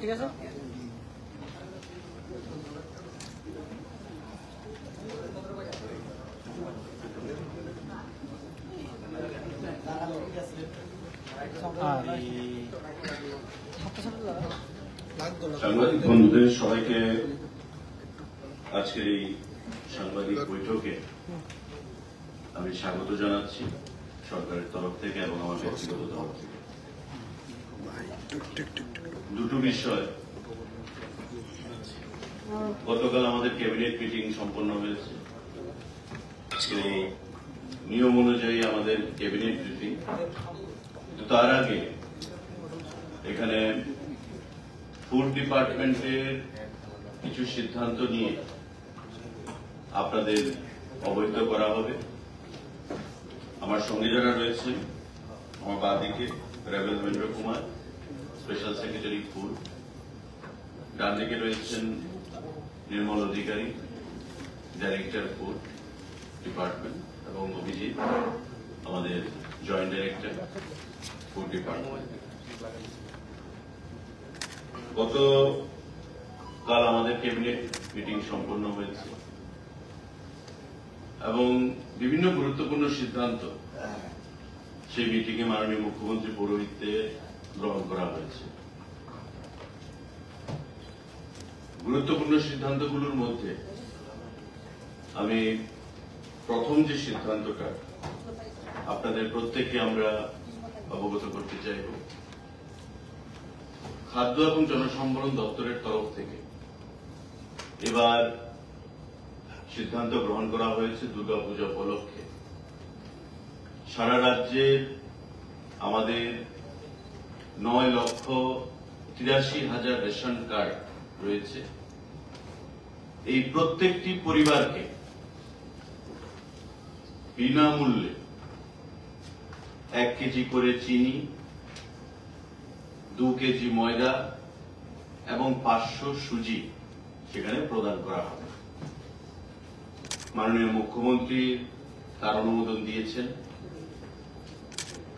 ঠিক আছে সাংবাদিক বন্ধুদের সবাইকে আজকের এই সাংবাদিক বৈঠকে আমি স্বাগত জানাচ্ছি সরকারের তরফ থেকে এবং আমার ব্যক্তিগত তরফ থেকে। দুটো বিষয়, গতকাল আমাদের ক্যাবিনেট মিটিং সম্পন্ন হয়েছে। আজকের এই নিয়ম অনুযায়ী আমাদের ক্যাবিনেট ব্রিফিং, তার আগে এখানে ফুড ডিপার্টমেন্টের কিছু সিদ্ধান্ত নিয়ে আপনাদের অবহিত করা হবে। আমার সঙ্গে যারা রয়েছেন, আমার বাঁদিকে Rabindra Kumar, special secretary food, ডান দিকে রয়েছেন Nirmal Adhikari, director food department, এবং অভিজিৎ, আমাদের জয়েন্ট ডাইরেক্টর ফুড ডিপার্টমেন্ট। গতকাল আমাদের ক্যাবিনেট মিটিং সম্পন্ন হয়েছে এবং বিভিন্ন গুরুত্বপূর্ণ সিদ্ধান্ত সেই মিটিংয়ে মাননীয় মুখ্যমন্ত্রী পৌরোহিত্যে গ্রহণ করা হয়েছে। গুরুত্বপূর্ণ সিদ্ধান্তগুলোর মধ্যে আমি প্রথম যে সিদ্ধান্তটা আপনাদের প্রত্যেককে আমরা অবগত করতে চাইব, খাদ্য এবং জনসম্ভরণ দপ্তরের তরফ থেকে এবার সিদ্ধান্ত গ্রহণ করা হয়েছে দুর্গাপূজা উপলক্ষে সারা রাজ্যের আমাদের 9,83,000 রেশন কার্ড রয়েছে। এই প্রত্যেকটি পরিবারকে বিনামূল্যে 1 কেজি করে চিনি, 2 কেজি ময়দা এবং 500 সুজি সেখানে প্রদান করা হবে। মাননীয় মুখ্যমন্ত্রী তার অনুমোদন দিয়েছেন।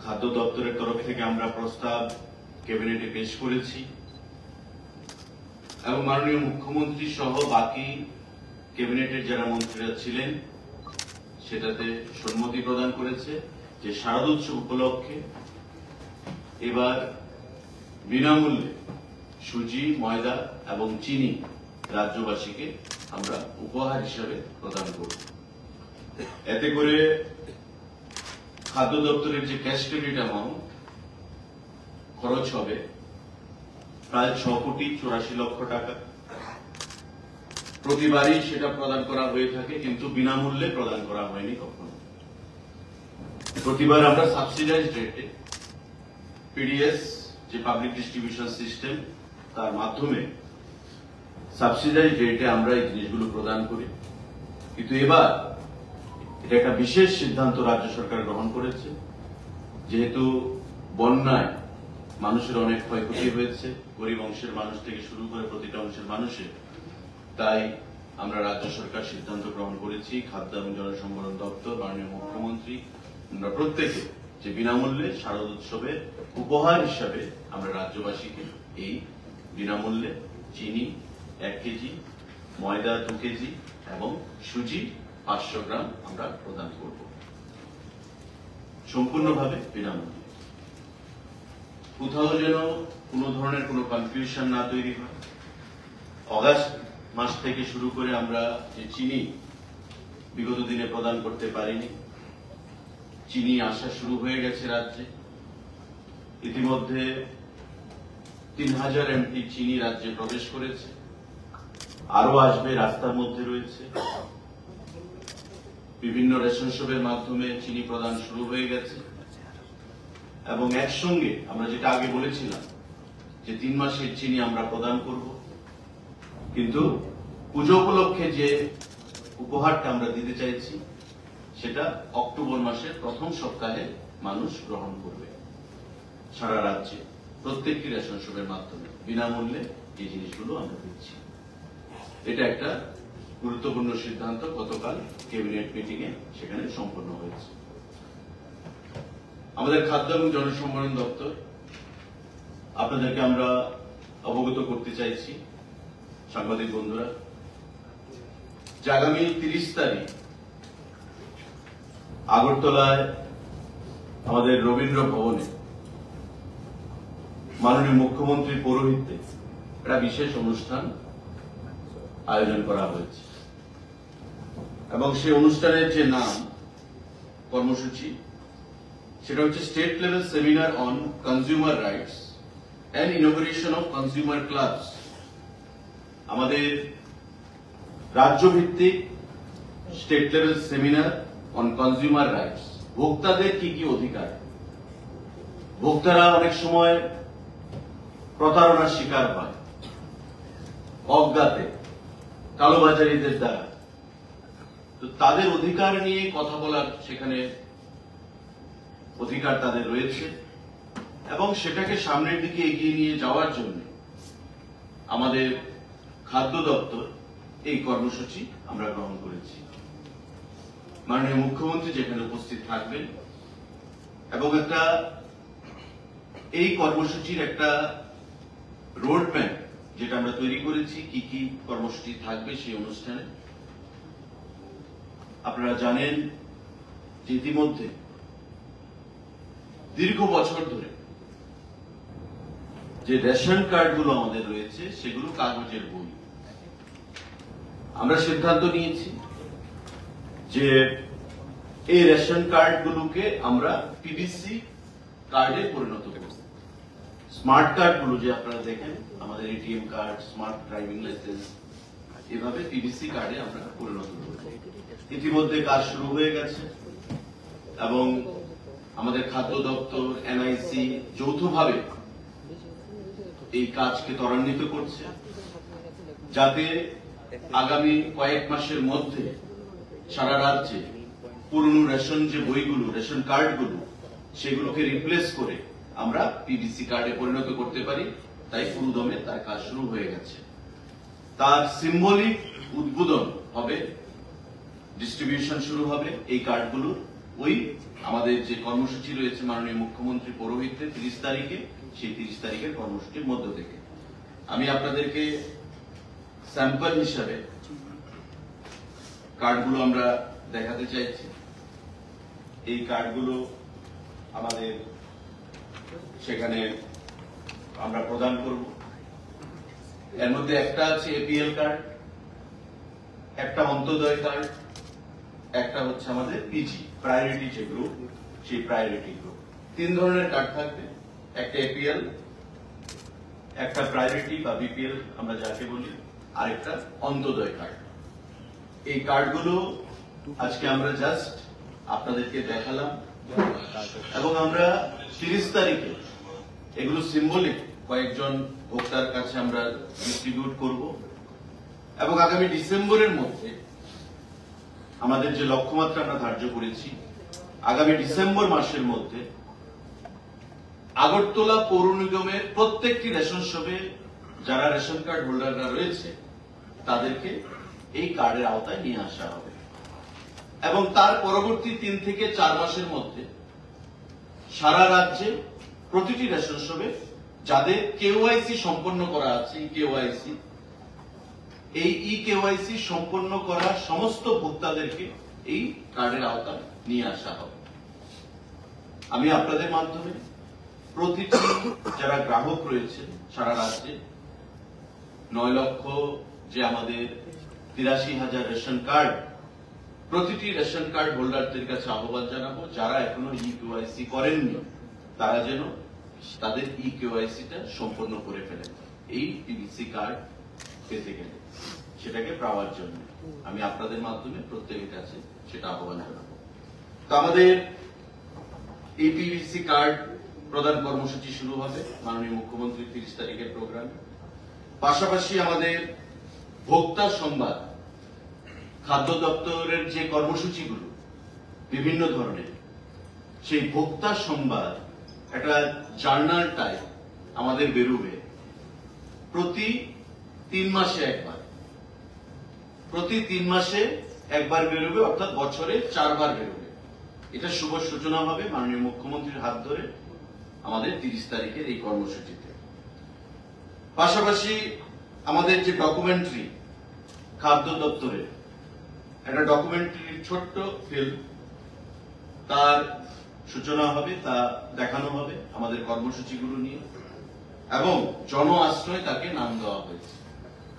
খাদ্য দপ্তরের তরফ থেকে আমরা প্রস্তাব ক্যাবিনেটে পেশ করেছি এবং মাননীয় মুখ্যমন্ত্রী সহ বাকি ক্যাবিনেটের যারা মন্ত্রীরা ছিলেন সেটাতে সম্মতি প্রদান করেছে যে শারদোৎসব উপলক্ষে এবার বিনামূল্যে সুজি, ময়দা এবং চিনি রাজ্যবাসীকে আমরা উপহার হিসাবে প্রদান করব। এতে করে খাদ্য দপ্তরের যে ক্যাশ ক্রেডিট অ্যামাউন্ট খরচ হবে প্রায় 6,84,00,000 টাকা। প্রতিবারই সেটা প্রদান করা হয়ে থাকে, কিন্তু বিনামূল্যে প্রদান করা হয়নি কখনো। প্রতিবার আমরা সাবসিডাইজড রেটে পিডিএস যে পাবলিক ডিস্ট্রিবিউশন সিস্টেম তার মাধ্যমে সাবসিডাইজড রেটে আমরা এই জিনিসগুলো প্রদান করি। কিন্তু এবার এটা একটা বিশেষ সিদ্ধান্ত রাজ্য সরকার গ্রহণ করেছে। যেহেতু বন্যায় মানুষের অনেক ক্ষয়ক্ষতি হয়েছে, গরিব অংশের মানুষ থেকে শুরু করে প্রতিটা অংশের মানুষের, তাই আমরা রাজ্য সরকার সিদ্ধান্ত গ্রহণ করেছি, খাদ্য এবং জনসম্ভরণ দপ্তর, মাননীয় মুখ্যমন্ত্রী, আমরা প্রত্যেকে যে বিনামূল্যে শারদোৎসবের উপহার হিসাবে আমরা রাজ্যবাসীকে এই বিনামূল্যে চিনি 1 কেজি, ময়দা 2 কেজি এবং সুজি 500 গ্রাম আমরা প্রদান করব, সম্পূর্ণভাবে বিনামূল্যে। কোথাও যেন কোনো ধরনের কোনো কনফিউশন না তৈরি হয়। অগাস্ট মাস থেকে শুরু করে আমরা যে চিনি বিগত দিনে প্রদান করতে পারিনি, চিনি আসা শুরু হয়ে গেছে রাজ্যে। ইতিমধ্যে 3,000 এমটি চিনি রাজ্যে প্রবেশ করেছে, আরো আসবে, রাস্তার মধ্যে রয়েছে। বিভিন্ন রেশন শপের মাধ্যমে চিনি প্রদান শুরু হয়ে গেছে এবং একসঙ্গে আমরা যেটা আগে বলেছিলাম যে 3 মাসের চিনি আমরা প্রদান করব, কিন্তু পুজো উপলক্ষে যে উপহারটা আমরা দিতে চাইছি সেটা অক্টোবর মাসের প্রথম সপ্তাহে মানুষ গ্রহণ করবে। সারা রাজ্যে প্রত্যেকটি রেশন শপের মাধ্যমে বিনামূল্যে এই জিনিসগুলো আমরা দিচ্ছি। এটা একটা গুরুত্বপূর্ণ সিদ্ধান্ত গতকাল ক্যাবিনেট মিটিং এ সেখানে সম্পন্ন হয়েছে। আমাদের খাদ্য এবং জনসম্ভরণ দপ্তর, আপনাদেরকে আমরা অবগত করতে চাইছি সাংবাদিক বন্ধুরা, যে আগামী 30 তারিখ আগরতলায় আমাদের রবীন্দ্র ভবনে মাননীয় মুখ্যমন্ত্রীর পৌরোহিত্যে একটা বিশেষ অনুষ্ঠান আয়োজন করা হয়েছে এবং সেই অনুষ্ঠানের যে নাম, কর্মসূচি, সেটা হচ্ছে state level seminar on consumer rights and innovation of consumer clubs. আমাদের রাজ্যভিত্তিক state level seminar on consumer rights, ভোক্তাদের কি কি অধিকার, ভোক্তারা অনেক সময় প্রতারণার শিকার হয় অজ্ঞাতে, কালোবাজারিদের দ্বারা, তো তাদের অধিকার নিয়ে কথা বলার সেখানে অধিকার তাদের রয়েছে এবং সেটাকে সামনের দিকে এগিয়ে নিয়ে যাওয়ার জন্য আমাদের খাদ্য দপ্তর এই কর্মসূচি আমরা গ্রহণ করেছি। মাননীয় মুখ্যমন্ত্রী যেখানে উপস্থিত থাকবেন এবং একটা এই কর্মসূচির একটা রোড ম্যাপ যেটা আমরা তৈরি করেছি, কি কি কর্মসূচি থাকবে সেই অনুষ্ঠানে। আপনারা জানেন যে ইতিমধ্যে দীর্ঘ বছর ধরে যে রেশন কার্ডগুলো আমাদের রয়েছে সেগুলো কাগজের বই। আমরা সিদ্ধান্ত নিয়েছি যে এই রেশন কার্ডগুলোকে আমরা পিভিসি কার্ডে পরিণত করব। স্মার্ট কার্ডগুলো যে আপনারা দেখেন, আমাদের ATM card, smart driving licence, এভাবে পিভিসি কার্ডে আমরা পরিণত করব। ইতিমধ্যে কাজ শুরু হয়ে গেছে এবং আমাদের খাদ্য দপ্তর, এনআইসি যৌথভাবে এই কাজকে ত্বরান্বিত করছে, যাতে আগামী কয়েক মাসের মধ্যে সারা রাজ্যে পুরনো রেশন যে বইগুলো, রেশন কার্ডগুলো, সেগুলোকে রিপ্লেস করে আমরা পিভিসি কার্ডে পরিণত করতে পারি। তাই পুরোদমে তার কাজ শুরু হয়ে গেছে। তার সিম্বলিক উদ্বোধন হবে, ডিস্ট্রিবিউশন শুরু হবে এই কার্ডগুলোর। ওই আমাদের যে কর্মসূচি রয়েছে মাননীয় মুখ্যমন্ত্রী পৌরোহিত্যে 30 তারিখে, সেই 30 তারিখের কর্মসূচির মধ্য থেকে আমি আপনাদেরকে স্যাম্পল হিসাবে কার্ডগুলো আমরা দেখাতে চাইছি। এই কার্ডগুলো আমাদের সেখানে আমরা প্রদান করব। এর মধ্যে একটা আছে এপিএল কার্ড, একটা অন্তোদয় কার্ড, একটা হচ্ছে আমাদের পিজি প্রায়োরিটি যে গ্রুপ, সেই প্রায়োরিটি গ্রুপ। 3 ধরনের কার্ড থাকবে, একটা এপিএল, একটা প্রায়োরিটি বা বিপিএল আমরা যাকে বলি, আরেকটা অন্তোদয় কার্ড। এই কার্ডগুলো আজকে আমরা জাস্ট আপনাদেরকে দেখালাম এবং আমরা 30 তারিখে এগুলো সিম্বলিক কয়েকজন ভোক্তার কাছে আমরা ডিস্ট্রিবিউট করব এবং আগামী ডিসেম্বরের মধ্যে আমাদের যে লক্ষ্যমাত্রা আমরা ধার্য করেছি, আগামী ডিসেম্বর মাসের মধ্যে আগরতলা পৌর নিগমের প্রত্যেকটি রেশন শপে যারা রেশন কার্ড হোল্ডাররা রয়েছে তাদেরকে এই কার্ডের আওতায় নিয়ে আসা হবে এবং তার পরবর্তী 3 থেকে 4 মাসের মধ্যে সারা রাজ্যে প্রতিটি রেশন শপে যাদের কেওয়াইসি সম্পন্ন করা আছে, এই কেওয়াইসি সম্পন্ন করা সমস্ত ভোক্তাদেরকে এই কার্ডের আওতায় নিয়ে আসা হবে। আমি আপনাদের মাধ্যমে প্রতিটি যারা গ্রাহক রয়েছে সারা রাজ্যে 9 লক্ষ যে আমাদের 83,000 রেশন কার্ড, প্রতিটি রেশন কার্ড হোল্ডারদের কাছে আহ্বান জানাবো, যারা এখনো কেওয়াইসি করেননি তারা যেন তাদের কেওয়াইসিটা সম্পন্ন করে ফেলেন এই পিভিসি কার্ড পেতে গেলে, সেটাকে পাওয়ার জন্য আমি আপনাদের মাধ্যমে প্রত্যেকের কাছে সেটা আহ্বান জানাবো। তো আমাদের এই পিভিসি কার্ড প্রদান কর্মসূচি শুরু হবে মাননীয় মুখ্যমন্ত্রী 30 তারিখের প্রোগ্রামে। পাশাপাশি আমাদের ভোক্তা সংবাদ, খাদ্য দপ্তরের যে কর্মসূচিগুলো বিভিন্ন ধরনের, সেই ভোক্তা সংবাদ একটা জার্নাল টাইপ আমাদের বেরোবে প্রতি 3 মাসে একবার। প্রতি 3 মাসে একবার বেরোবে, অর্থাৎ বছরে 4 বার বেরোবে। এটা শুভ সূচনা হবে মাননীয় মুখ্যমন্ত্রীর হাত ধরে আমাদের 30 তারিখের এই কর্মসূচিতে। পাশাপাশি আমাদের যে ডকুমেন্টারি খাদ্য দপ্তরের একটা ডকুমেন্টারির ছোট্ট ফিল্ম, তার সূচনা হবে, তা দেখানো হবে আমাদের কর্মসূচিগুলো নিয়ে, এবং জন আশ্রয় তাকে নাম দেওয়া হয়েছে।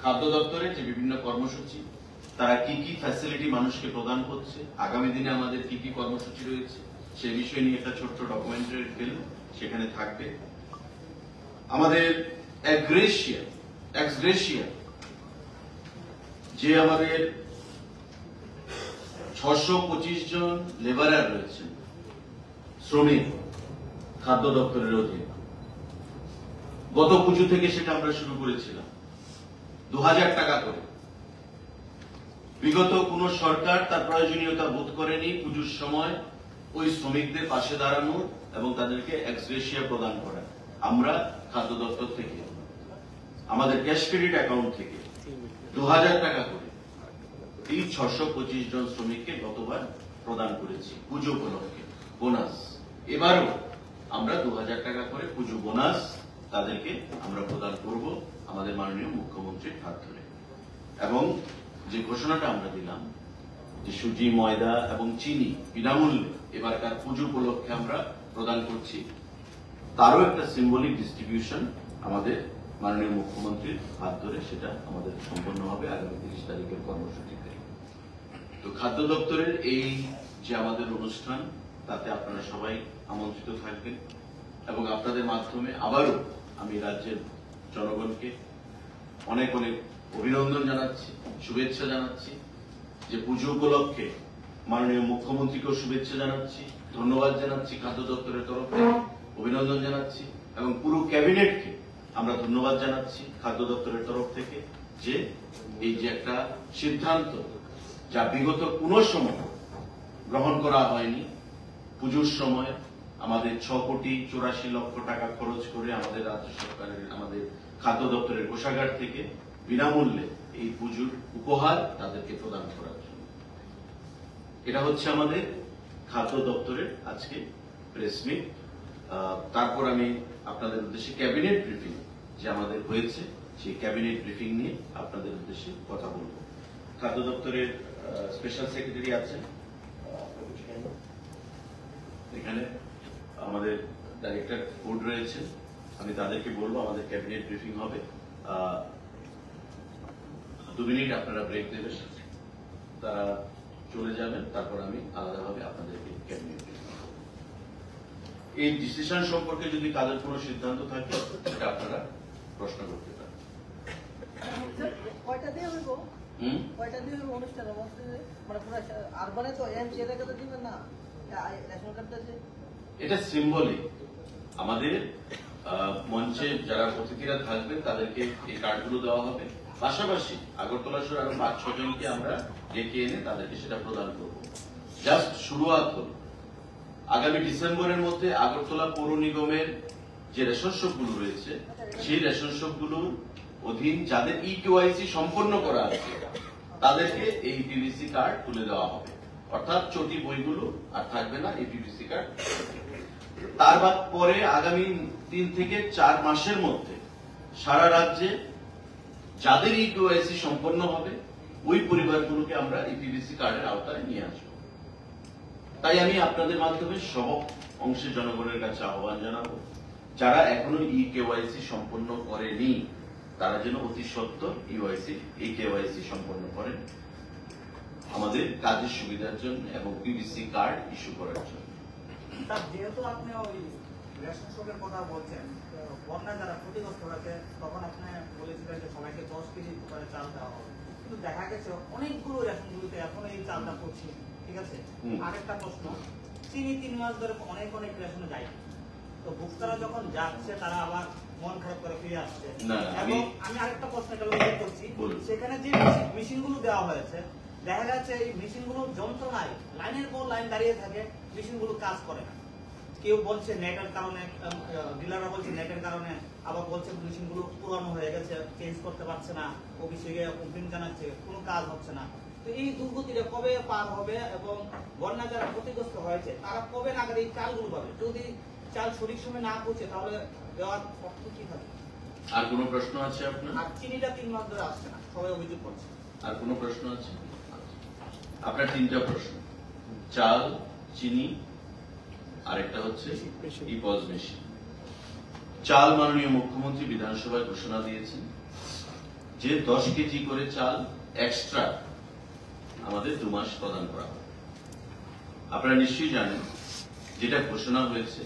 খাদ্য দপ্তরের যে বিভিন্ন কর্মসূচি, তারা কি কি ফ্যাসিলিটি মানুষকে প্রদান করছে, আগামী দিনে আমাদের কি কি কর্মসূচি রয়েছে, সে বিষয় নিয়ে একটা ছোট্ট ডকুমেন্টারি ফিল্ম সেখানে থাকবে। আমাদের এক্সগ্রেশিয়া যে আমাদের 625 জন লেবারার রয়েছেন, শ্রমিক খাদ্য দপ্তরের অধীনে, গত পুজো থেকে সেটা আমরা শুরু করেছিলাম 2000 টাকা করে। বিগত কোন সরকার তার প্রয়োজনীয়তা বোধ করেনি পুজোর সময় ওই শ্রমিকদের পাশে দাঁড়ানো এবং তাদেরকে এক্সগ্রেশিয়া প্রদান করা। আমরা খাদ্য দপ্তর থেকে আমাদের ক্যাশ ক্রেডিট অ্যাকাউন্ট থেকে 2000 টাকা করে এই 625 জন শ্রমিককে গতবার প্রদান করেছি পুজো উপলক্ষে বোনাস। এবারও আমরা 2000 টাকা করে পুজো বোনাস তাদেরকে আমরা প্রদান করব আমাদের মাননীয় মুখ্যমন্ত্রীর হাত ধরে। এবং যে ঘোষণাটা আমরা দিলাম যে সুজি, ময়দা এবং চিনি বিনামূল্যে এবারকার পুজো উপলক্ষে আমরা প্রদান করছি, তারও একটা সিম্বলিক ডিস্ট্রিবিউশন আমাদের মাননীয় মুখ্যমন্ত্রীর হাত ধরে সেটা আমাদের সম্পন্ন হবে আগামী 30 তারিখের কর্মসূচিতে। তো খাদ্য দপ্তরের এই যে আমাদের অনুষ্ঠান, তাতে আপনারা সবাই আমন্ত্রিত থাকবেন এবং আপনাদের মাধ্যমে আবারও আমি রাজ্যের জনগণকে অনেক অনেক অভিনন্দন জানাচ্ছি, শুভেচ্ছা জানাচ্ছি। যে পুজো উপলক্ষে মাননীয় মুখ্যমন্ত্রীকেও শুভেচ্ছা জানাচ্ছি, ধন্যবাদ জানাচ্ছি, খাদ্য দপ্তরের তরফ থেকে অভিনন্দন জানাচ্ছি এবং পুরো ক্যাবিনেটকে আমরা ধন্যবাদ জানাচ্ছি খাদ্য দপ্তরের তরফ থেকে, যে এই যে একটা সিদ্ধান্ত যা বিগত কোন সময় গ্রহণ করা হয়নি। পুজোর সময় আমাদের 6,84,00,000 টাকা খরচ করে আমাদের রাজ্য সরকারের, আমাদের খাদ্য দপ্তরের কোষাগার থেকে বিনামূল্যে এই পুজোর উপহার তাদেরকে প্রদান করার জন্য। এটা হচ্ছে আমাদের খাদ্য দপ্তরের আজকে প্রেস মিট। তারপর আমি আপনাদের উদ্দেশ্যে ক্যাবিনেট ব্রিফিং যে আমাদের হয়েছে, সেই ক্যাবিনেট ব্রিফিং নিয়ে আপনাদের উদ্দেশ্যে কথা বলবো। খাদ্য দপ্তরের স্পেশাল সেক্রেটারি আছেন এখানে, আমাদের ডাইরেক্টর ফুড রয়েছে, আমি তাদেরকে বলবো আমাদের ক্যাবিনেট ব্রিফিং হবে। 2 মিনিট আপনারা ব্রেক দেবেন, তারা চলে যাবেন, তারপর আমি আলাদাভাবে আপনাদেরকে ক্যাবিনেট ব্রিফিং করব। এই ডিসিশন সম্পর্কে যদি কাদের কোনো সিদ্ধান্ত থাকে সেটা আপনারা প্রশ্ন করতে পারেন। এটা সিম্বলিক, আমাদের মঞ্চে যারা অতিথিরা থাকবেন তাদেরকে এই কার্ডগুলো দেওয়া হবে, পাশাপাশি আগরতলা শহর আরো 5-6 জনকে আমরা ডেকে এনে তাদেরকে সেটা প্রদান করব। জাস্ট শুরুয়াত হল। আগামী ডিসেম্বরের মধ্যে আগরতলা পৌর নিগমের যে রেশন শপগুলো রয়েছে, সেই রেশন শপগুলোর অধীন যাদের ইকেওয়াইসি সম্পন্ন করা আছে তাদেরকে এই পিভিসি কার্ড তুলে দেওয়া হবে, অর্থাৎ চটি বইগুলো আর থাকবে না, এই পিভিসি কার্ড। তার পরে আগামী 3 থেকে 4 মাসের মধ্যে সারা রাজ্যে যাদের ইকেওয়াইসি সম্পন্ন হবে ওই পরিবারগুলোকে আমরা এই পিভিসি কার্ডের আওতায় নিয়ে আসবো। তাই আমি আপনাদের মাধ্যমে সব অংশের জনগণের কাছে আহ্বান জানাবো, যারা এখনো ইকেওয়াইসি সম্পন্ন করেনি তারা যেন অতি সত্বর ইকেওয়াইসি সম্পন্ন করেন আমাদের কাজের সুবিধার জন্য এবং পিভিসি কার্ড ইস্যু করার জন্য। যেহেতু আপনি ওই রেশন শপের কথা বলছেন, বন্যা যারা ক্ষতিগ্রস্ত হয়েছে তখন আপনি বলেছিলেন যে সবাইকে 10 কেজি করে চাল দেওয়া হবে, কিন্তু দেখা গেছে অনেকগুলো রেশনগুলোতে এখন এই চালটা করছি। ঠিক আছে, আরেকটা প্রশ্ন, চিনি 3 মাস ধরে অনেক অনেক রেশনে যায়, তো ভোক্তারা যখন যাচ্ছে তারা আবার মন খারাপ করে ফিরে আসছে। এবং আমি আরেকটা প্রশ্ন এটা উল্লেখ করছি, সেখানে যে মেশিনগুলো দেওয়া হয়েছে দেখা যাচ্ছে এই মেশিনগুলো যন্ত্রণায় লাইনের পর লাইন দাঁড়িয়ে থাকে, মেশিনগুলো কাজ করে না। কেউ বলছে নেটের কারণে, ডিলাররা বলছে নেটের কারণে, আবার বলছে মেশিনগুলো পুরানো হয়ে গেছে, চেঞ্জ করতে পারছে না, অফিসে কমপ্লেন জানাচ্ছে, কোনো কাজ হচ্ছে না। তো এই দুর্গতিটা কবে পার হবে এবং বন্যা যারা ক্ষতিগ্রস্ত হয়েছে তারা কবে নাগাদ এই চালগুলো পাবে? যদি চাল সঠিক সময় না পৌঁছে তাহলে দেওয়ার পক্ষ কি থাকে? আর কোনো প্রশ্ন আছে আপনার? আর চিনিটা 3 মাস ধরে আসছে না, সবাই অভিযোগ করছে। আর কোনো প্রশ্ন আছে? আপনার 3টা প্রশ্ন, চাল, চিনি, আরেকটা হচ্ছে ইপজ মেশিন। চাল মাননীয় মুখ্যমন্ত্রী বিধানসভায় ঘোষণা দিয়েছেন যে 10 কেজি করে চাল এক্সট্রা আমাদের 2 মাস প্রদান করা হবে। আপনারা নিশ্চয়ই জানেন যেটা ঘোষণা হয়েছে,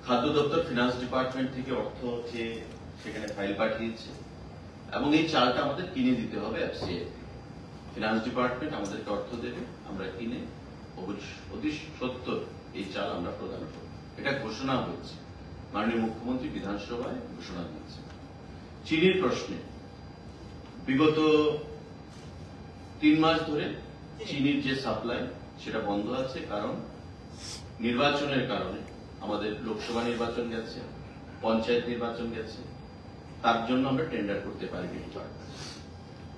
খাদ্য দপ্তর ফিনান্স ডিপার্টমেন্ট থেকে অর্থ চেয়ে সেখানে ফাইল পাঠিয়েছে এবং এই চালটা আমাদের কিনে দিতে হবে এফসিআই। ফিনান্স ডিপার্টমেন্ট আমাদেরকে অর্থ দেবে, আমরা কিনে অতি সত্তর এই চাল আমরা প্রদান করব। এটা ঘোষণা হয়েছে, মাননীয় মুখ্যমন্ত্রী বিধানসভায় ঘোষণা দিয়েছে। চিনির প্রশ্নে বিগত 3 মাস ধরে চিনির যে সাপ্লাই সেটা বন্ধ আছে, কারণ নির্বাচনের কারণে আমাদের লোকসভা নির্বাচন গেছে, পঞ্চায়েত নির্বাচন গেছে, তার জন্য আমরা টেন্ডার করতে পারিনি।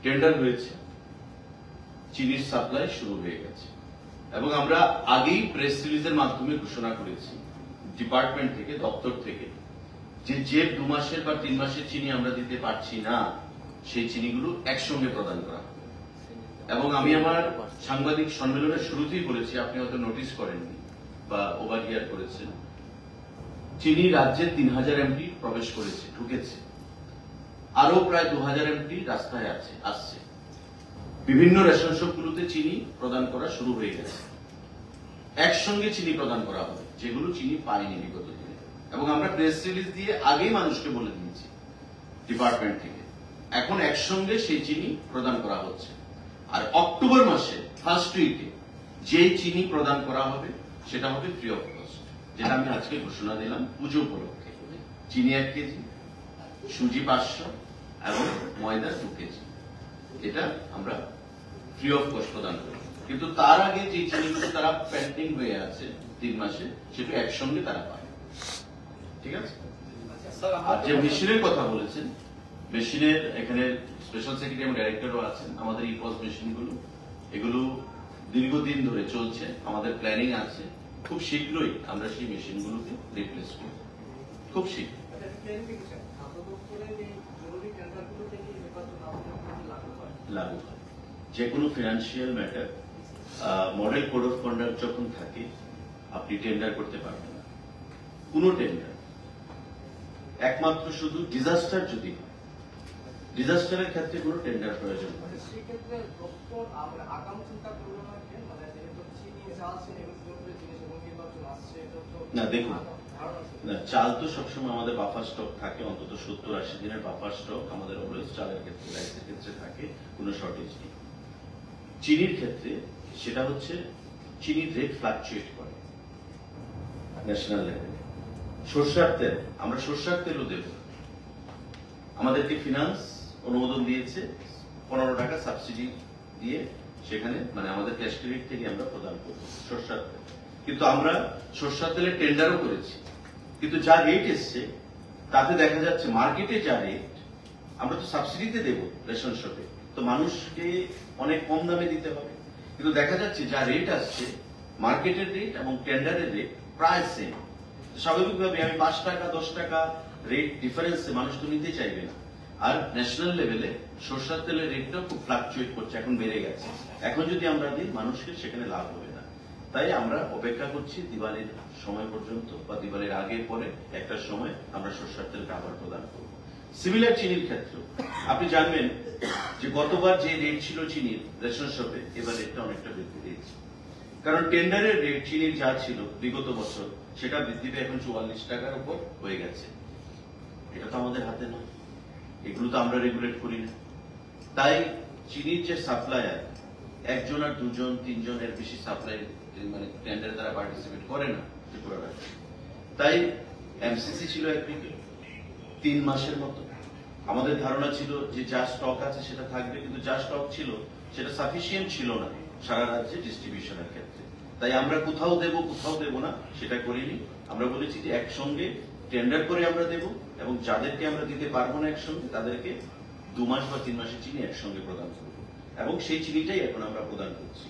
টেন্ডার হয়েছে, চিনির সাপ্লাই শুরু হয়ে গেছে এবং আমরা আগেই প্রেস রিলিজের মাধ্যমে ঘোষণা করেছি ডিপার্টমেন্ট থেকে, দপ্তর থেকে, যে 2 মাসের বা 3 মাসের চিনি আমরা দিতে পারছি না সেই চিনিগুলো একসঙ্গে প্রদান করা হবে। এবং আমি আমার সাংবাদিক সম্মেলনের শুরুতেই বলেছি, আপনি হয়তো নোটিস করেননি বা ওভারহিয়ার করেছেন, চিনি রাজ্যে 3000 এমপি প্রবেশ করেছে, ঢুকেছে, আরো প্রায় 2000 এমপি রাস্তায় আসছে। বিভিন্ন রেশন শপগুলোতে চিনি প্রদান করা শুরু হয়ে গেছে। একসঙ্গে চিনি প্রদান করা হবে যেগুলো চিনি পায়নি বিগত দিনে, এবং আমরা প্রেস রিলিজ দিয়ে আগেই মানুষকে বলে দিয়েছি ডিপার্টমেন্ট থেকে, এখন একসঙ্গে সেই চিনি প্রদান করা হচ্ছে। আর অক্টোবর মাসে ফার্স্ট উইকে যে চিনি প্রদান করা হবে সেটা হবে ফ্রি অফ কস্ট, যেটা আমি আজকে ঘোষণা দিলাম পুজো উপলক্ষে। চিনি 1 কেজি, সুজি 500 এবং ময়দা 2 কেজি, এটা আমরা ফ্রি অফ কস্ট প্রদান করি। কিন্তু তার আগে যে চিনিগুলো তারা পেন্ডিং হয়ে আছে 3 মাসে, সেটা একসঙ্গে তারা পায়। ঠিক আছে? আর যে মেশিনের কথা বলেছেন, মেশিনের এখানে স্পেশাল সেক্রেটারি এবং ডাইরেক্টরও আছেন। আমাদের ইপজ মেশিনগুলো এগুলো দীর্ঘদিন ধরে চলছে, আমাদের প্ল্যানিং আছে, খুব শীঘ্রই আমরা সেই মেশিনগুলোকে রিপ্লেস করব, খুব শীঘ্র। লাগু হয় যে কোনো financial matter, model code of conduct যখন থাকে আপনি টেন্ডার করতে পারবেন না। কোন টেন্ডার, একমাত্র শুধু ডিজাস্টার যদি হয়, ডিজাস্টারের ক্ষেত্রে কোনো টেন্ডার প্রয়োজন হয় না। দেখুন না, চাল তো সবসময় আমাদের বাফার স্টক থাকে, অন্তত 70-80 দিনের বাফার স্টক আমাদের অলওয়েজ চালের ক্ষেত্রে, রাইসের ক্ষেত্রে থাকে, কোনো শর্টেজ নেই। চিনির ক্ষেত্রে সেটা হচ্ছে চিনির রেট ফ্লাকচুয়েট করে ন্যাশনাল লেভেলে। সরষের তেল, আমরা সরষের তেলও দেব, আমাদেরকে ফিনান্স অনুমোদন দিয়েছে 15 টাকা সাবসিডি দিয়ে, সেখানে মানে আমাদের ক্যাশ ক্রেডিট থেকে আমরা প্রদান করব সরষের তেল। কিন্তু আমরা সরষের তেলের টেন্ডারও করেছি, কিন্তু যা রেট এসছে তাতে দেখা যাচ্ছে মার্কেটে যা রেট, আমরা তো সাবসিডিতে দেব রেশন শপে, তো মানুষকে অনেক কম দামে দিতে হবে, কিন্তু দেখা যাচ্ছে যা রেট আসছে মার্কেটের রেট এবং টেন্ডারের রেট প্রায় সেম। স্বাভাবিকভাবে আমি 5 টাকা 10 টাকা রেট ডিফারেন্সে মানুষ তো নিতে চাইবে না। আর ন্যাশনাল লেভেলে সরষের তেলের রেটটা খুব ফ্লাকচুয়েট করছে, এখন বেড়ে গেছে। এখন যদি আমরা দিই মানুষকে সেখানে লাভ হবে না, তাই আমরা অপেক্ষা করছি দিওয়ালির সময় পর্যন্ত বা দিওয়ালির আগে পরে একটা সময় আমরা সরষের তেলটা আবার প্রদান করব। সিমিলার চিনির ক্ষেত্রেও আপনি জানবেন যে গতবার যে রেট ছিল চিনির রেশন শপে, এবার রেটটা অনেকটা বৃদ্ধি পেয়েছে, কারণ টেন্ডারের রেট চিনির যা ছিল বিগত বছর সেটা বৃদ্ধি পেয়ে এখন 44 টাকার উপর হয়ে গেছে। এটা তো আমাদের হাতে না, এগুলো তো আমরা রেগুলেট করি না। তাই চিনির যে সাপ্লায়ার, 1 জন আর 2 জন 3 জনের বেশি সাপ্লাই মানে টেন্ডারে তারা পার্টিসিপেট করে না ত্রিপুরা রাজ্যে। তাই এমসিসি ছিল 1 উইকে 3 মাসের মতো। আমাদের ধারণা ছিল যে যা স্টক আছে সেটা থাকবে, কিন্তু যা স্টক ছিল সেটা সাফিসিয়েন্ট ছিল না সারা রাজ্যে ডিস্ট্রিবিউশনের ক্ষেত্রে। তাই আমরা কোথাও দেব না সেটা করিনি। আমরা বলেছি যে একসঙ্গে টেন্ডার করে আমরা দেব, এবং যাদেরকে আমরা দিতে পারবো না একসঙ্গে তাদেরকে 2 মাস বা 3 মাসের চিনি একসঙ্গে প্রদান করব এবং সেই চিনিটাই এখন আমরা প্রদান করছি।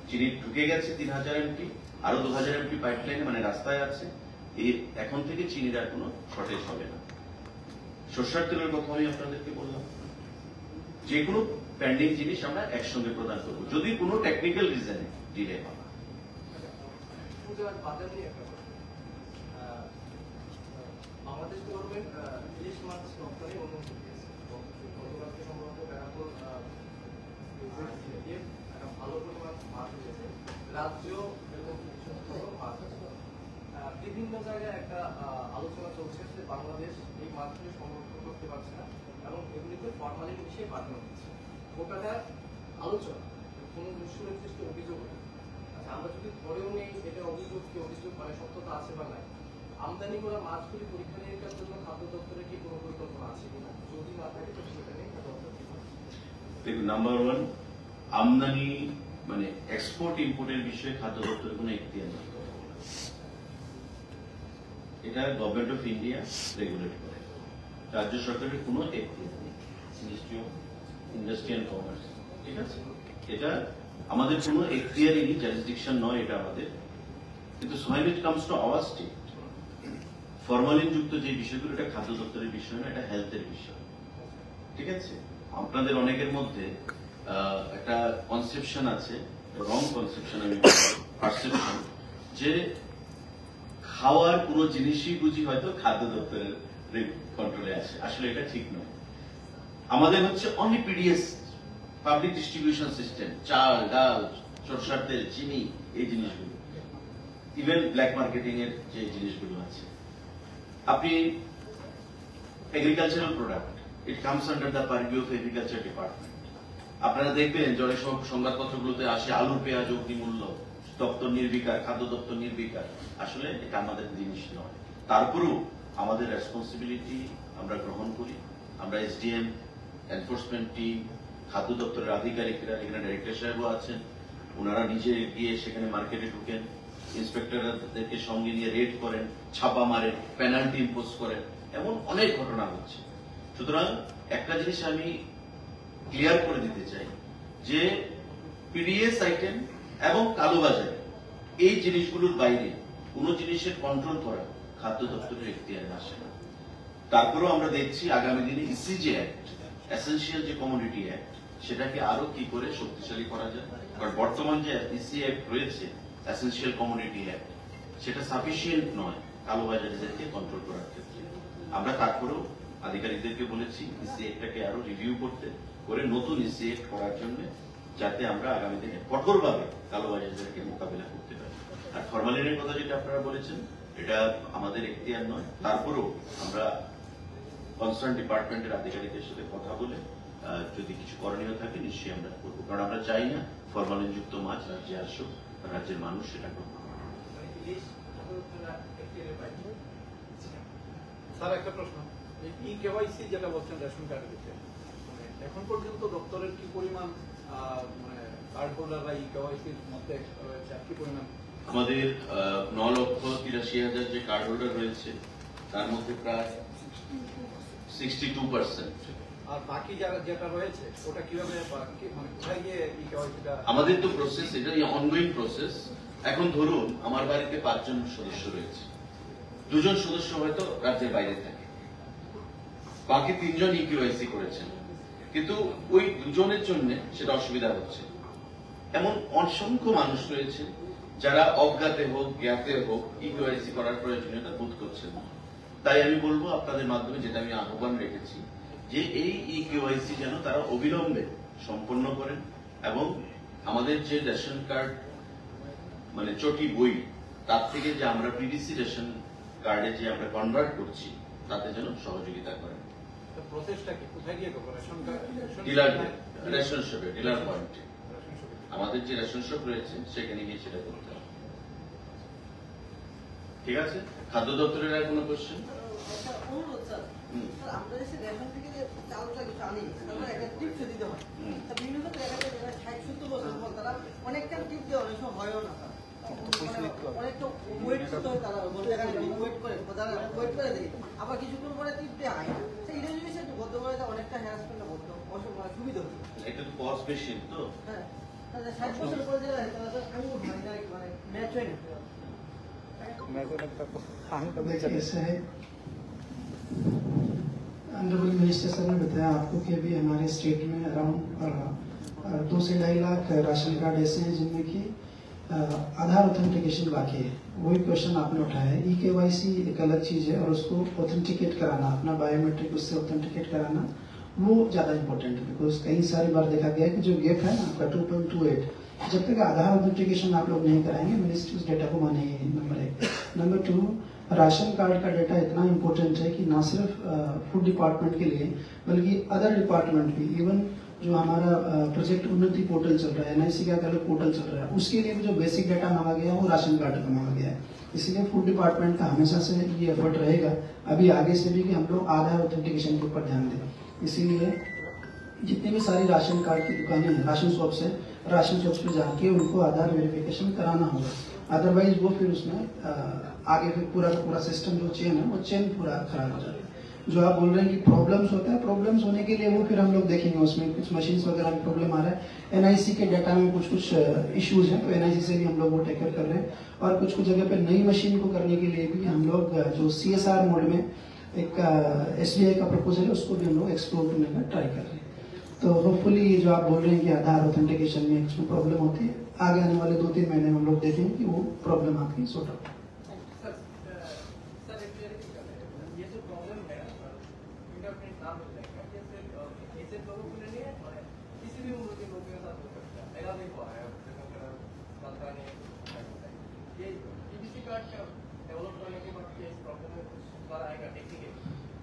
চিনি ঢুকে গেছে 3000 এমপি, আরো 2000 এমপি পাইপলাইনে মানে রাস্তায় আছে। এখন থেকে চিনির আর কোনো শর্টেজ হবে না। সরষের তেলের কথা আমি আপনাদেরকে বললাম, যে কোনো পেন্ডিং জিনিস আমরা একসঙ্গে প্রদান করব যদি কোনো টেকনিক্যাল রিজনে ডিলে হয়। বাংলাদেশ গভর্নমেন্ট ইলিশ মাছ রপ্তানি অনুমতি দিয়েছে। গতকালকে সম্ভবত বেনাপোল একটা ভালো পরিমাণ মাছ উঠেছে, রাজ্য এবং মাছ। বিভিন্ন জায়গায় একটা আলোচনা চলছে যে বাংলাদেশ এই মাছগুলি সংরক্ষণ করতে পারছে না এবং এগুলিতে ফরমালিন মিশিয়ে পাঠানো হচ্ছে। গোটাটা আলোচনা, কোনো সুনির্দিষ্ট অভিযোগ নেই। আচ্ছা, আমরা যদি ধরেও নেই এটা অভিযোগ কি অভিযোগ মানে সত্যতা আছে বা নাই, আমদানি করা মাছগুলি পরীক্ষা নিরীক্ষার জন্য খাদ্য দপ্তরের কি কোনো পরিকল্পনা আছে কিনা? যদি না থাকে তো সেটা নিয়ে খাদ্য দপ্তর কি করছে? দেখুন, নাম্বার 1, আমদানি মানে এক্সপোর্ট ইম্পোর্টের বিষয়ে খাদ্য দপ্তরের কোনো এখতিয়ার নেই। এটা গভর্নমেন্ট অফ ইন্ডিয়া রেগুলেট করে, রাজ্য সরকারের কোনো এখতিয়ার নেই। ইন্ডাস্ট্রি অ্যান্ড কমার্স, ঠিক আছে, এটা আমাদের কোনো এখতিয়ারই জারিসডিকশন নয় এটা আমাদের। কিন্তু when it comes to our state, formalin যুক্ত যে বিষয়গুলো এটা খাদ্য দপ্তরের বিষয় না, এটা হেলথের বিষয়, ঠিক আছে। আপনাদের অনেকের মধ্যে একটা কনসেপশন আছে, রং কনসেপশন, আমি পারসেপশন, যে খাওয়ার কোনো জিনিসই বুঝি হয়তো খাদ্য দপ্তরের কন্ট্রোলে আসে। আসলে এটা ঠিক নয়। আমাদের হচ্ছে only PDS, public distribution system, চাল, ডাল, সরষের তেল, চিনি, এই জিনিসগুলো, ইভেন ব্ল্যাক মার্কেটিং এর যে জিনিসগুলো আছে। আপনি agricultural product, it comes under the পারভিউ of agriculture department. আপনারা দেখবেন যে অনেক সংবাদপত্রগুলোতে আসে আলু পেঁয়াজ অগ্নিমূল্য, দপ্তর নির্বিকার, খাদ্য দপ্তর নির্বিকার। আসলে এটা আমাদের জিনিস নয়। তারপরেও আমাদের রেসপন্সিবিলিটি আমরা গ্রহণ করি। আমরা এসডিএম, এনফোর্সমেন্ট টিম, খাদ্য দপ্তরের আধিকারিকরা, এখানে ডাইরেক্টর সাহেবও আছেন, ওনারা নিজে গিয়ে সেখানে মার্কেটে ঢুকেন, ইন্সপেক্টরদেরকে সঙ্গে নিয়ে রেড করেন, ছাপা মারেন, পেনাল্টি ইম্পোজ করেন, এমন অনেক ঘটনা হচ্ছে। সুতরাং একটা জিনিস আমি ক্লিয়ার করে দিতে চাই যে পিডিএস আইটেম এবং কালোবাজারে এই জিনিসগুলোর বাইরে কোন জিনিসের কন্ট্রোল করা খাদ্য দপ্তরের এখতিয়ারে আসে না। তারপরেও আমরা দেখছি আগামী দিনে ইসিজি অ্যাক্ট, এসেনশিয়াল যে কমোডিটি অ্যাক্ট, সেটাকে আরো কি করে শক্তিশালী করা যায়। কারণ বর্তমান যে ইসি অ্যাক্ট রয়েছে, এসেনশিয়াল কমোডিটি অ্যাক্ট, সেটা সাফিসিয়েন্ট নয় কালোবাজারিদেরকে কন্ট্রোল করার ক্ষেত্রে। আমরা তারপরেও আধিকারিকদেরকে বলেছি ইসি অ্যাক্টটাকে আরো রিভিউ করতে, করে নতুন ইসি অ্যাক্ট করার জন্য, যাতে আমরা আগামী দিনে কঠোরভাবে কালোবাজারিদেরকে মোকাবিলা করতে পারি। আর ফরমালিনের কথা যেটা আপনারা বলেছেন, এটা আমাদের এখতিয়ার নয়। তারপরেও আমরা কনসার্ন ডিপার্টমেন্টের আধিকারিকের সাথে কথা বলে যদি কিছু করণীয় থাকে নিশ্চয়ই আমরা করবো। কারণ আমরা চাই না ফরমালিন যুক্ত মাছ রাজ্যে আসুক, রাজ্যের মানুষ সেটা গ্রহণ করবে। স্যার, একটা প্রশ্ন, ই কেওয়াইসি যেটা বলছেন রেশন কার্ডের বিষয়ে, এখন পর্যন্ত দপ্তরের কি পরিমাণ কার্ড হোল্ডাররা ই কেওয়াইসির মধ্যে রয়েছে, আর কি পরিমাণ? আমাদের 9,83,000 যে কার্ড হোল্ডার রয়েছে, তার মধ্যে প্রায় 62%। আর বাকি যারা যেটা রয়েছে ওটা কিভাবে কোথায় গিয়ে ই কেওয়াইসিটা? আমাদের তো প্রসেস, এটা অনগোয়িং প্রসেস। এখন ধরুন আমার বাড়িতে 5 জন সদস্য রয়েছে, 2 জন সদস্য হয়তো রাজ্যের বাইরে থাকে, বাকি 3 জন ইকিউআইসি করেছেন, কিন্তু ওই 2 জনের জন্য সেটা অসুবিধা হচ্ছে। এমন অসংখ্য মানুষ রয়েছে যারা অজ্ঞাতে হোক জ্ঞাতে হোক ইকিউআইসি করার প্রয়োজনীয়তা বোধ করছেন না। তাই আমি বলবো আপনাদের মাধ্যমে, যেটা আমি আহ্বান রেখেছি, যে এই ইকিউআইসি যেন তারা অবিলম্বে সম্পন্ন করেন এবং আমাদের যে রেশন কার্ড মানে চটি বই, তার থেকে যে আমরা পিডিসি রেশন কার্ডে যে আমরা কনভার্ট করছি, তাতে যেন সহযোগিতা করেন। প্রসেসটা কি কোথায় গিয়ে করবো? রেশন কার্ড, ডিলার, রেশন শপে, ডিলার পয়েন্টে আমাদের যে রেশন শপ রয়েছে সেখানে গিয়ে সেটা করতে হবে। ঠিক আছে, খাদ্য দপ্তরের আর কোনো কোশ্চেন? আমরা দেশে রেশন থেকে যে চালটা কিছু আনি, তারা একটা টিপস দিতে হয়। বিভিন্ন ক্ষেত্রে দেখা যায় 60-70 বছর পর তারা অনেকটা টিপ দেওয়া অনেক সময় হয়ও না, অনেকটা ওয়েট করতে হয়, তারা ওয়েট করে, তারা ওয়েট করে দেয়, আবার কিছুক্ষণ পরে টিপ দেওয়া হয় না। এটা যদি গত করে অনেকটা হ্যারাসমেন্ট করতে হবে। আমার সুবিধা হতো। এটা তো পজ মেশিন তো হ্যাঁ, তাহলে 60 বছর পরে যারা হয় তারা তো আঙুল হয় না, মানে ম্যাচ হয় না। देखिए ऐसा है, ऑनरेबल मिनिस्टर सर ने बताया आपको कि अभी हमारे स्टेट में अराउंड 2 से 2.5 लाख राशन कार्ड ऐसे हैं जिनमें कि आधार ऑथेंटिकेशन बाकी है। वही क्वेश्चन आपने उठाया है। EKYC एक अलग चीज है और उसको ऑथेंटिकेट कराना, अपना बायोमेट्रिक उससे ऑथेंटिकेट कराना वो ज्यादा इंपॉर्टेंट है। बिकॉज कई सारी बार देखा गया है कि जो गैप है ना आपका 2.28, जब तक आधार ऑथेंटिकेशन आप लोग नहीं कराएंगे मिनिस्ट्री उस डेटा को मानेगी, नंबर 1। नंबर 2, राशन कार्ड का डेटा इतना इम्पोर्टेंट है कि ना सिर्फ फूड डिपार्टमेंट के लिए बल्कि अदर डिपार्टमेंट भी, इवन जो हमारा प्रोजेक्ट उन्नति पोर्टल चल रहा है, NIC का अलग पोर्टल चल रहा है, उसके लिए भी जो बेसिक डाटा मांगा गया है वो राशन कार्ड का मांगा गया है। इसलिए फूड डिपार्टमेंट का हमेशा से ये एफर्ट रहेगा अभी आगे से भी कि हम लोग आधार ऑथेंटिकेशन के ऊपर ध्यान दें। इसीलिए जितनी भी सारी राशन कार्ड की दुकानें हैं, राशन शॉप्स है, राशन शॉप्स पे जाके उनको आधार वेरिफिकेशन कराना होगा। अदरवाइज वो फिर उसमें आगे फिर पूरा का पूरा सिस्टम जो चेन है वो चेन पूरा खराब हो जाएगा। जो आप बोल रहे हैं कि प्रॉब्लम्स होता है, प्रॉब्लम्स होने के लिए वो फिर हम लोग देखेंगे उसमें कुछ मशीन्स वगैरह में प्रॉब्लम आ रहा है। NIC के डाटा में कुछ इश्यूज हैं तो NIC से भी हम लोग वो टेक केयर कर रहे हैं। और कुछ जगह पे नई मशीन को करने के लिए भी हम लोग जो CSR मोड में एक SBI का प्रपोजल है उसको भी हम लोग एक्सप्लोर करने का ट्राई कर रहे हैं। तो होपफुली ये जो आप बोल रहे हैं कि आधार ऑथेंटिकेशन में इसमें प्रॉब्लम होती है, आगे आने वाले 2-3 महीने में हम लोग देखेंगे कि वो प्रॉब्लम आपकी सॉर्ट आउट। सर एक क्लियरिटी कर रहे हैं, ये जो प्रॉब्लम है फिंगरप्रिंट नाम हो जाएगा, ये सिर्फ ऐसे लोगों के लिए नहीं है, किसी भी उम्र के लोगों के साथ हो सकता है। मेरा नहीं हुआ है, ये PVC कार्ड का डेवलप करने के बाद इस प्रॉब्लम में कुछ सुधार आएगा टेक्निकली?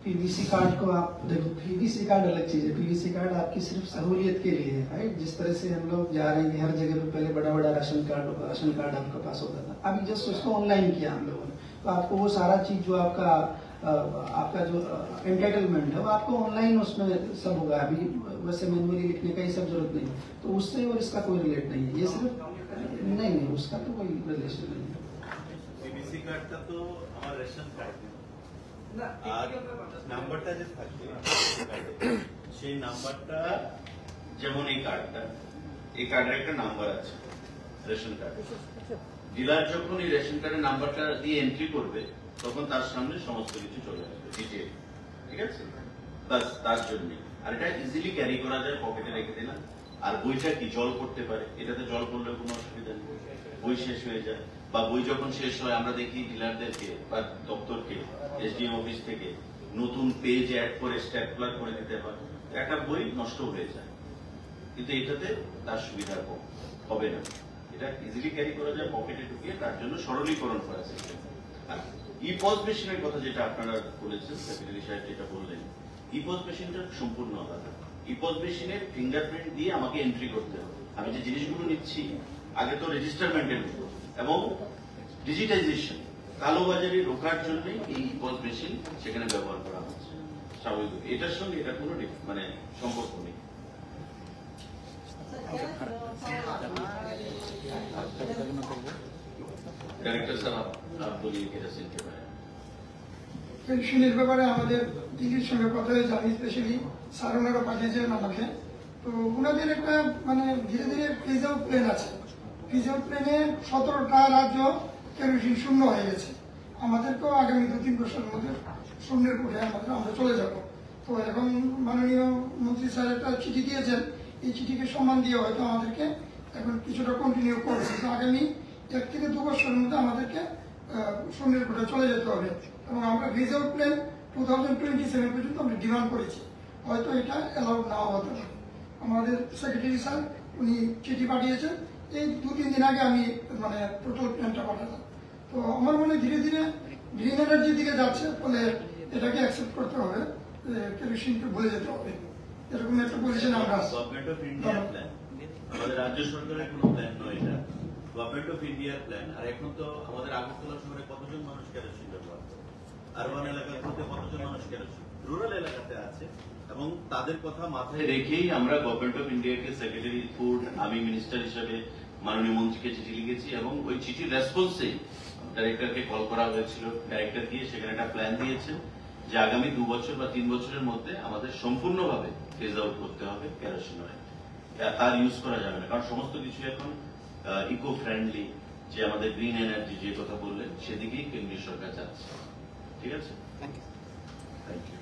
PVC कार्ड को आप देखो, PVC कार्ड अलग चीज है। PVC कार्ड आपकी सिर्फ सहूलियत के लिए है, राइट। जिस तरह से हम लोग जा रहे हैं कि हर जगह पे पहले बड़ा बड़ा राशन कार्ड आपके पास होता था, अभी जस्ट उसको ऑनलाइन किया हम लोगों ने, तो आपको वो सारा चीज जो आपका जो एंटाइटलमेंट है वो आपको ऑनलाइन उसमें सब होगा। अभी वैसे मैनुअली लिखने का ही सब जरूरत नहीं, तो उससे और इसका कोई रिलेट नहीं है। ये सिर्फ नहीं, उसका तो कोई रिलेशन नहीं है। PVC কার্ডটা তো আমার রেশন কার্ড না আর টেকনিক্যাল নাম্বারটা যে থাকবে সেই নাম্বারটা যেমন এই কার্ডের একটা নাম্বার আছে রেশন কার্ড। ডিলার যখন এই রেশন কার্ডের নাম্বারটা দিয়ে এন্ট্রি করবে তখন তার সামনে সমস্ত কিছু চলে আসবে ডিটেল, ঠিক আছে? বাস তার জন্য। আর এটা ইজিলি ক্যারি করা যায়, পকেটে রেখে দিলাম। আর বইটা কি জল করতে পারে, এটাতে জল করলে কোনো অসুবিধা নেই, বই শেষ হয়ে যায় বা বই যখন শেষ হয় আমরা দেখি ডিলারদেরকে বা দপ্তরকে SDM অফিস থেকে নতুন পেজ অ্যাড করে স্ট্যাপলার করে দিতে হয়, একটা বই নষ্ট হয়ে যায়। কিন্তু এটাতে তার সুবিধা কম হবে না, এটা ইজিলি ক্যারি করা যায়, পকেটে ঢুকিয়ে তার জন্য সরলীকরণ করা সিস্টেম। আর ইপজ মেশিনের কথা যেটা আপনারা বলেছেন, সেক্রেটারি সাহেব যেটা বললেন, ইপজ মেশিনটা সম্পূর্ণ আলাদা। ইপজ মেশিনের ফিঙ্গারপ্রিন্ট দিয়ে আমাকে এন্ট্রি করতে হবে। আমি যে জিনিসগুলো নিচ্ছি আগে তো রেজিস্টার মেনটেন করবো এবং ডিজিটাইজেশন কালোবাজারি রোকার জন্য এই ইপজ মেশিন সেখানে ব্যবহার করা হচ্ছে স্বাভাবিক। এটার সঙ্গে এটা কোনো মানে সম্পর্ক নেই। ডাইরেক্টর সাহেব आप बोलिए कि रसीद के बारे में। পেনশনের ব্যাপারে আমাদের দিদির সঙ্গে কথা হয়েছে, আমি স্পেশালি স্যার ওনারা পাঠিয়েছেন আমাকে। তো ওনাদের একটা মানে ধীরে ধীরে ফ্রিজ আউট প্ল্যান আছে। ফ্রিজ আউট প্ল্যানে 17টা রাজ্য কেরোসিন শূন্য হয়ে গেছে। আমাদেরকেও আগামী 2-3 বছরের মধ্যে শূন্যের পরে আমরা চলে যাব। তো এখন মাননীয় মন্ত্রী স্যার একটা চিঠি দিয়েছেন, এই চিঠিকে সম্মান দিয়ে হয়তো আমাদেরকে এখন কিছুটা কন্টিনিউ করবে। কিন্তু আগামী 1 থেকে 2 বছরের মধ্যে আমাদেরকে শূন্যের পরে চলে যেতে হবে। এবং আমরা ফ্রিজ আউট প্ল্যান 2027 পর্যন্ত আমরা ডিমান্ড করেছি, হয়তো এটা অ্যালাউড নাও হতে পারে। আমাদের সেক্রেটারি স্যার উনি চিঠি পাঠিয়েছেন, এই 2-3 দিন আগে আমি মানে টোটাল প্ল্যানটা পাঠালাম। তো আমার মনে ধীরে ধীরে গ্রিন এনার্জির দিকে যাচ্ছে, ফলে এটাকে অ্যাকসেপ্ট করতে হবে, কেরোসিনকে ভুলে যেতে হবে, এরকম একটা পজিশন আমরা আছি। গভর্নমেন্ট অফ ইন্ডিয়া প্ল্যান, আমাদের রাজ্য সরকারের কোনো প্ল্যান নয় এটা, গভর্নমেন্ট অফ ইন্ডিয়ার প্ল্যান। আর এখন তো আমাদের আগরতলা শহরে কতজন মানুষ কেরোসিন ব্যবহার করে, আরবান এলাকাগুলোতে কতজন মানুষ কেরোসিন, রুরাল এলাকাতে আছে। এবং তাদের কথা মাথায় রেখেই আমরা গভর্নমেন্ট অফ ইন্ডিয়াকে সেক্রেটারি ফুড, আমি মিনিস্টার হিসেবে মাননীয় মন্ত্রীকে চিঠি লিখেছি এবং ওই চিঠির রেসপন্সেই ডাইরেক্টরকে কল করা হয়েছিল। ডাইরেক্টর গিয়ে সেখানে একটা প্ল্যান দিয়েছেন যে আগামী 2 বছর বা 3 বছরের মধ্যে আমাদের সম্পূর্ণভাবে ফেজ আউট করতে হবে কেরোসিন অয়েল, তার ইউজ করা যাবে না, কারণ সমস্ত কিছু এখন ইকো ফ্রেন্ডলি, যে আমাদের গ্রিন এনার্জি যে কথা বললেন সেদিকেই কেন্দ্রীয় সরকার যাচ্ছে। ঠিক আছে, থ্যাংক ইউ।